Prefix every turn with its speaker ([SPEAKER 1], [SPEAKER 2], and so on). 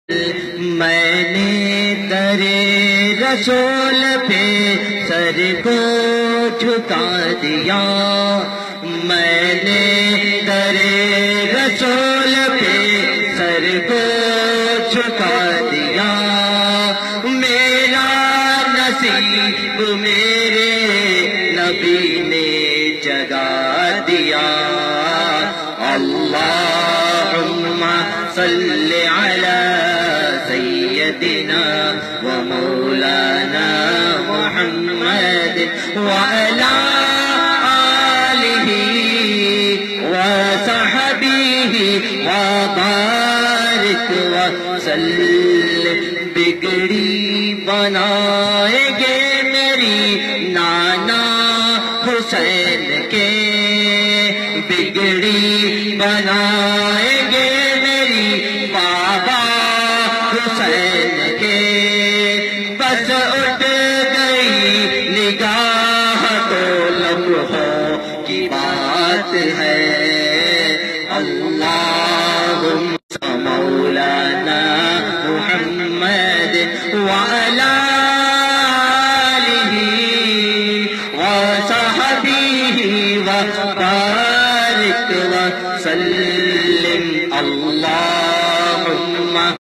[SPEAKER 1] میں نے درے رسول پہ سر کو جھکا دیا، میں نے درے رسول پہ سر کو جھکا دیا، میرا نصیب میرے نبی نے جگا دیا۔ اللہم صلی علی سیدنا و مولانا محمد وعلی آلہ وصحبہ وبارک وسلم۔ بگڑی بنائیں گے میری نانا حسین کے، بگڑی بنائیں گے میری بابا حسین کے، بس اٹھ گئی نگاہ تو لمحوں کی بات ہے۔ اللہم مولانا محمد وعلی آلہ وصحبہ وبارک وسلم۔ اللہ